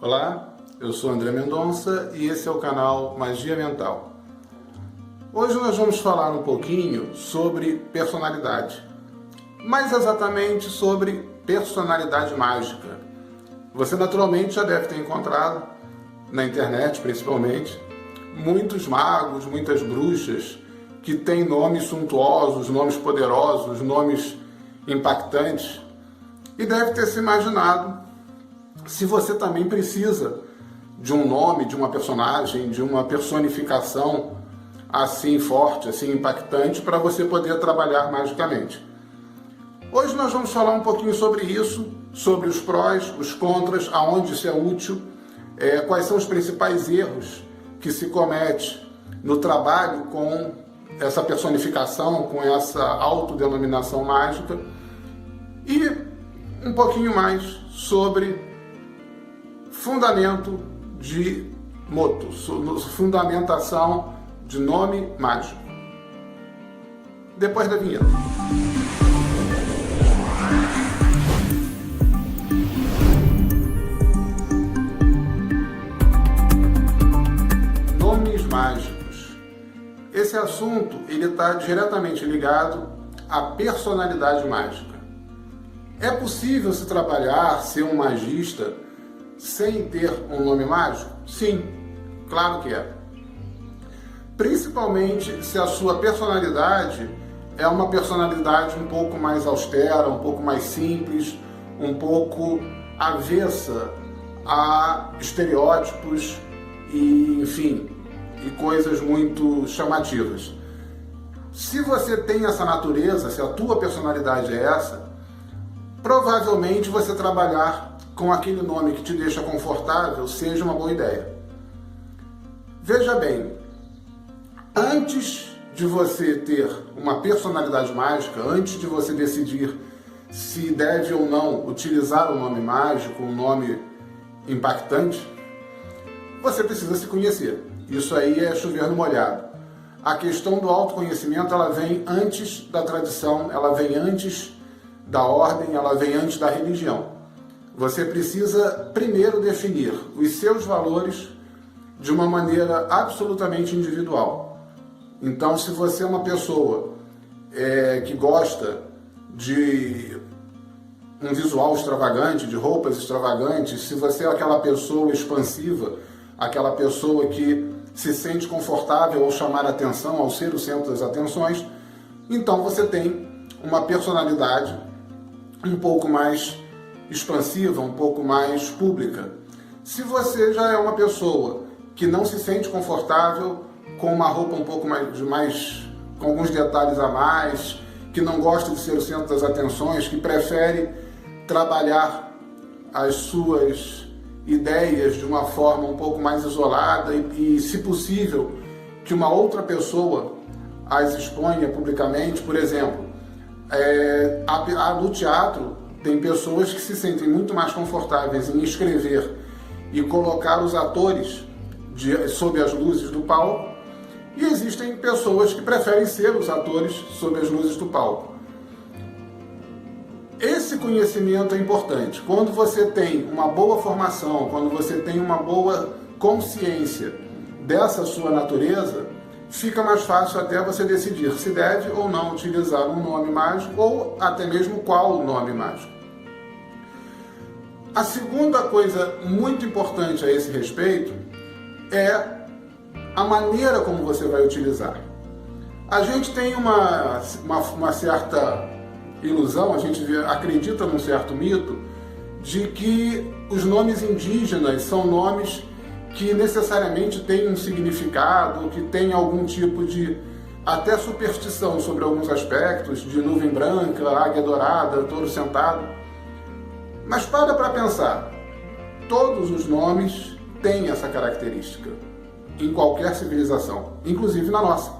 Olá, eu sou André Mendonça e esse é o canal Magia Mental. Hoje nós vamos falar um pouquinho sobre personalidade, mais exatamente sobre personalidade mágica. Você naturalmente já deve ter encontrado, na internet principalmente, muitos magos, muitas bruxas que têm nomes suntuosos, nomes poderosos, nomes impactantes, e deve ter se imaginado se você também precisa de um nome, de uma personagem, de uma personificação assim forte, assim impactante, para você poder trabalhar magicamente. Hoje nós vamos falar um pouquinho sobre isso, sobre os prós, os contras, aonde isso é útil, quais são os principais erros que se comete no trabalho com essa personificação, com essa autodenominação mágica, e um pouquinho mais sobre fundamento de moto, fundamentação de nome mágico. Depois da vinheta. Nomes mágicos. Esse assunto ele está diretamente ligado à personalidade mágica. É possível se trabalhar, ser um magista, sem ter um nome mágico? Sim, claro que é. Principalmente se a sua personalidade é uma personalidade um pouco mais austera, um pouco mais simples, um pouco avessa a estereótipos e, enfim, e coisas muito chamativas. Se você tem essa natureza, se a tua personalidade é essa, provavelmente você trabalhar com aquele nome que te deixa confortável seja uma boa ideia. Veja bem, antes de você ter uma personalidade mágica, antes de você decidir se deve ou não utilizar um nome mágico, um nome impactante, você precisa se conhecer. Isso aí é chover no molhado. A questão do autoconhecimento, ela vem antes da tradição, ela vem antes da ordem, ela vem antes da religião. Você precisa primeiro definir os seus valores de uma maneira absolutamente individual. Então, se você é uma pessoa que gosta de um visual extravagante, de roupas extravagantes, se você é aquela pessoa expansiva, aquela pessoa que se sente confortável ao chamar a atenção, ao ser o centro das atenções, então você tem uma personalidade um pouco mais expansiva, um pouco mais pública. Se você já é uma pessoa que não se sente confortável com uma roupa um pouco mais com alguns detalhes a mais, que não gosta de ser o centro das atenções, que prefere trabalhar as suas ideias de uma forma um pouco mais isolada e se possível, que uma outra pessoa as exponha publicamente, por exemplo, no teatro, tem pessoas que se sentem muito mais confortáveis em escrever e colocar os atores sob as luzes do palco, e existem pessoas que preferem ser os atores sob as luzes do palco. Esse conhecimento é importante. Quando você tem uma boa formação, quando você tem uma boa consciência dessa sua natureza, fica mais fácil até você decidir se deve ou não utilizar um nome mágico ou até mesmo qual o nome mágico. A segunda coisa muito importante a esse respeito é a maneira como você vai utilizar. A gente tem uma certa ilusão, a gente acredita num certo mito de que os nomes indígenas são nomes que necessariamente têm um significado, que têm algum tipo de até superstição sobre alguns aspectos, de nuvem branca, águia dourada, touro sentado. Mas para pensar, todos os nomes têm essa característica em qualquer civilização, inclusive na nossa.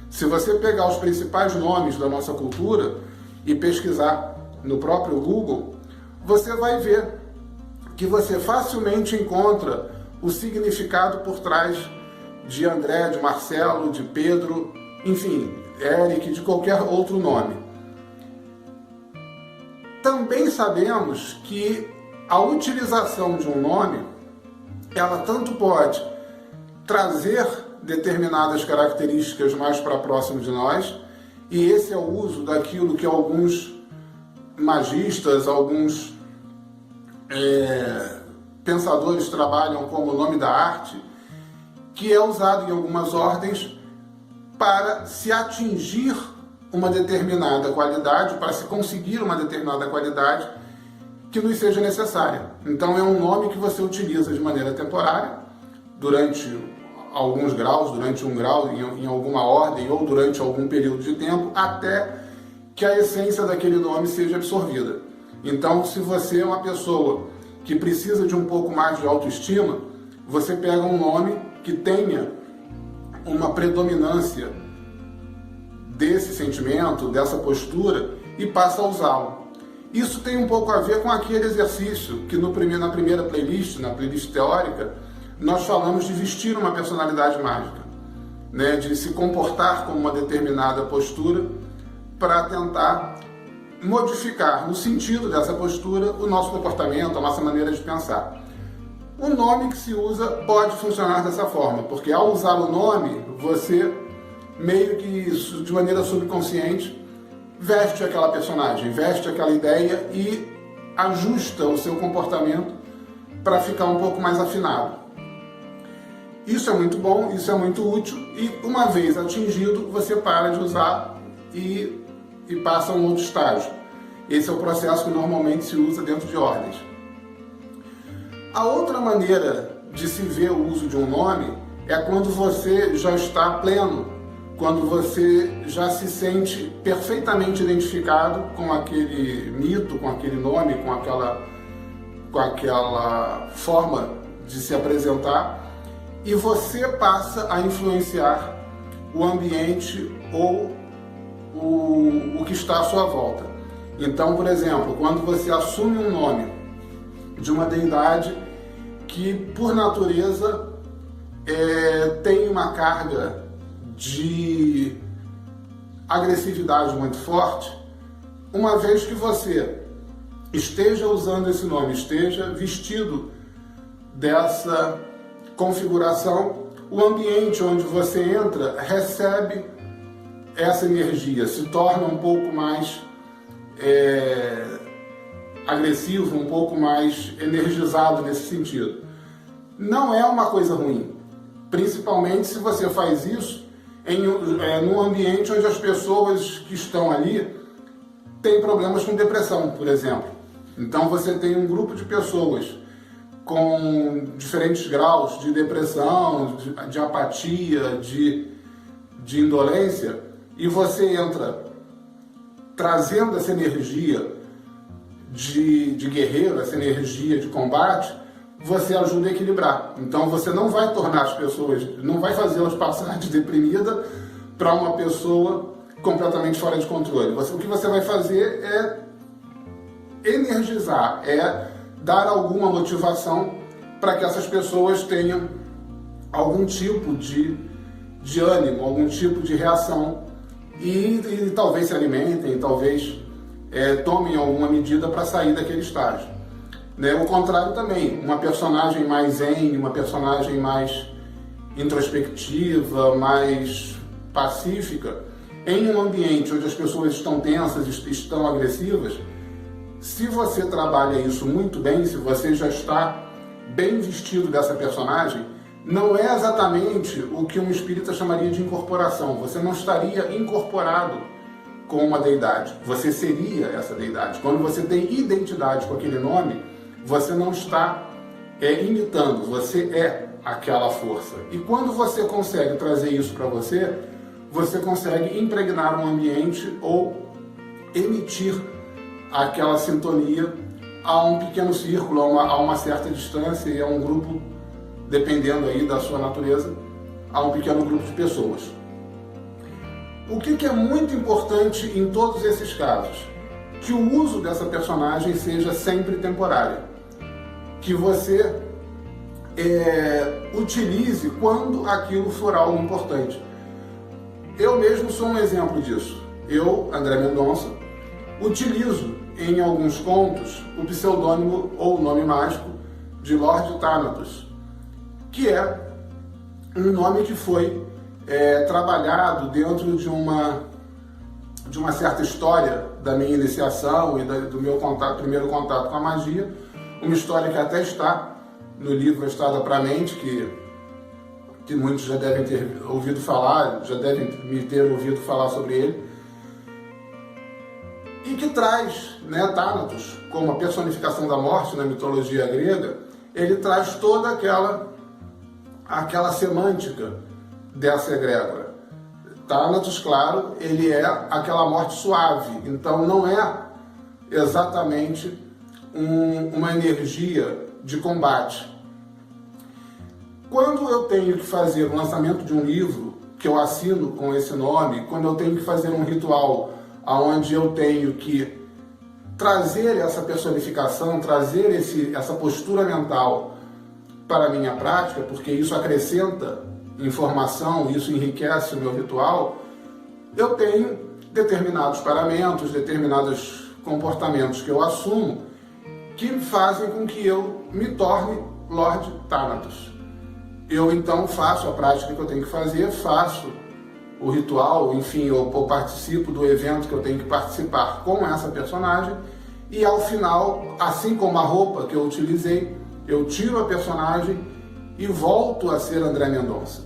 Se você pegar os principais nomes da nossa cultura e pesquisar no próprio Google, você vai ver que você facilmente encontra o significado por trás de André, de Marcelo, de Pedro, enfim, Eric, de qualquer outro nome. Também sabemos que a utilização de um nome ela tanto pode trazer determinadas características mais para próximo de nós, e esse é o uso daquilo que alguns magistas, alguns pensadores trabalham como nome da arte, que é usado em algumas ordens para se atingir uma determinada qualidade, para se conseguir uma determinada qualidade que nos seja necessária. Então é um nome que você utiliza de maneira temporária, durante alguns graus, durante um grau, em alguma ordem, ou durante algum período de tempo, até que a essência daquele nome seja absorvida. Então, se você é uma pessoa que precisa de um pouco mais de autoestima, você pega um nome que tenha uma predominância desse sentimento, dessa postura, e passa a usá-lo. Isso tem um pouco a ver com aquele exercício que na primeira playlist, na playlist teórica, nós falamos de vestir uma personalidade mágica, né? De se comportar com uma determinada postura para tentar modificar, no sentido dessa postura, o nosso comportamento, a nossa maneira de pensar. O nome que se usa pode funcionar dessa forma, porque ao usar o nome, você meio que, de maneira subconsciente, veste aquela personagem, veste aquela ideia e ajusta o seu comportamento para ficar um pouco mais afinado. Isso é muito bom, isso é muito útil, e uma vez atingido, você para de usar e passa a um outro estágio. Esse é o processo que normalmente se usa dentro de ordens. A outra maneira de se ver o uso de um nome é quando você já está pleno, quando você já se sente perfeitamente identificado com aquele mito, com aquele nome, com aquela forma de se apresentar, e você passa a influenciar o ambiente ou o que está à sua volta. Então, por exemplo, quando você assume um nome de uma deidade que, por natureza, tem uma carga de agressividade muito forte, uma vez que você esteja usando esse nome, esteja vestido dessa configuração, o ambiente onde você entra recebe essa energia, se torna um pouco mais agressivo, um pouco mais energizado nesse sentido. Não é uma coisa ruim, principalmente se você faz isso num ambiente onde as pessoas que estão ali têm problemas com depressão, por exemplo. Então você tem um grupo de pessoas com diferentes graus de depressão, de apatia, de indolência, e você entra trazendo essa energia de guerreiro, essa energia de combate, você ajuda a equilibrar. Então você não vai tornar as pessoas, não vai fazê-las passar de deprimida para uma pessoa completamente fora de controle. O que você vai fazer é energizar, dar alguma motivação para que essas pessoas tenham algum tipo de ânimo, algum tipo de reação e talvez se alimentem, talvez tomem alguma medida para sair daquele estágio. Né? O contrário também, uma personagem mais zen, uma personagem mais introspectiva, mais pacífica, em um ambiente onde as pessoas estão tensas, estão agressivas, se você trabalha isso muito bem, se você já está bem vestido dessa personagem, não é exatamente o que um espírita chamaria de incorporação. Você não estaria incorporado com uma deidade. Você seria essa deidade. Quando você tem identidade com aquele nome, você não está imitando, você é aquela força. E quando você consegue trazer isso para você, você consegue impregnar um ambiente ou emitir aquela sintonia a um pequeno círculo, a uma certa distância e a um grupo, dependendo aí da sua natureza, a um pequeno grupo de pessoas. O que é muito importante em todos esses casos? Que o uso dessa personagem seja sempre temporário. Que você utilize quando aquilo for algo importante. Eu mesmo sou um exemplo disso. Eu, André Mendonça, utilizo em alguns contos o pseudônimo ou nome mágico de Lord Thanatos. que é um nome que foi trabalhado dentro de uma certa história da minha iniciação e do meu primeiro contato com a magia, uma história que até está no livro A Estrada para a Mente, que muitos já devem ter ouvido falar, já devem me ter ouvido falar sobre ele, e que traz, Thanatos, como a personificação da morte na mitologia grega, ele traz toda aquela semântica dessa egrégora. Thanatos, claro, ele é aquela morte suave, então não é exatamente uma energia de combate. Quando eu tenho que fazer o lançamento de um livro, que eu assino com esse nome, quando eu tenho que fazer um ritual onde eu tenho que trazer essa personificação, trazer essa postura mental para a minha prática, porque isso acrescenta informação, isso enriquece o meu ritual, eu tenho determinados paramentos, determinados comportamentos que eu assumo, que fazem com que eu me torne Lord Thanatos. Eu então faço a prática que eu tenho que fazer, faço o ritual, enfim, eu participo do evento que eu tenho que participar com essa personagem, e ao final, assim como a roupa que eu utilizei, eu tiro a personagem e volto a ser André Mendonça.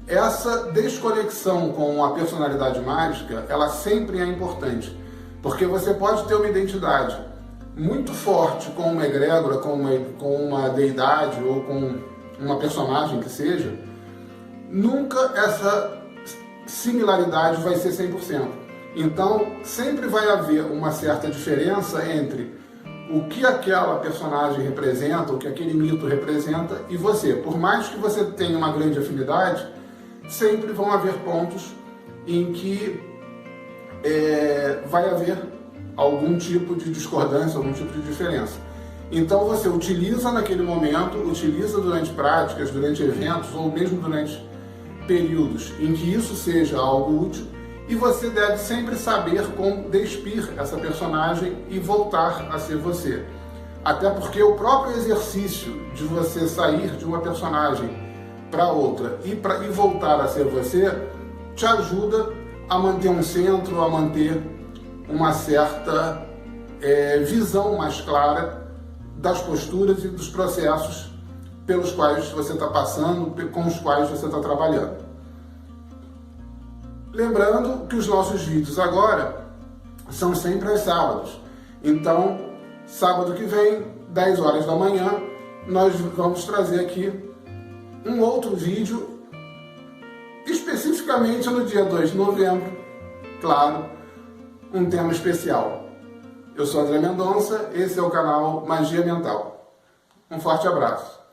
Essa desconexão com a personalidade mágica, ela sempre é importante, porque você pode ter uma identidade muito forte com uma egrégora, com uma deidade ou com uma personagem que seja, nunca essa similaridade vai ser 100%. Então, sempre vai haver uma certa diferença entre o que aquela personagem representa, o que aquele mito representa, e você. Por mais que você tenha uma grande afinidade, sempre vão haver pontos em que vai haver algum tipo de discordância, algum tipo de diferença. Então você utiliza naquele momento, utiliza durante práticas, durante eventos, ou mesmo durante períodos em que isso seja algo útil, e você deve sempre saber como despir essa personagem e voltar a ser você. Até porque o próprio exercício de você sair de uma personagem para outra e voltar a ser você, te ajuda a manter um centro, a manter uma certa visão mais clara das posturas e dos processos pelos quais você está passando, com os quais você está trabalhando. Lembrando que os nossos vídeos agora são sempre aos sábados. Então, sábado que vem, 10 horas da manhã, nós vamos trazer aqui um outro vídeo, especificamente no dia 2 de novembro, claro, um tema especial. Eu sou André Mendonça, esse é o canal Magia Mental. Um forte abraço.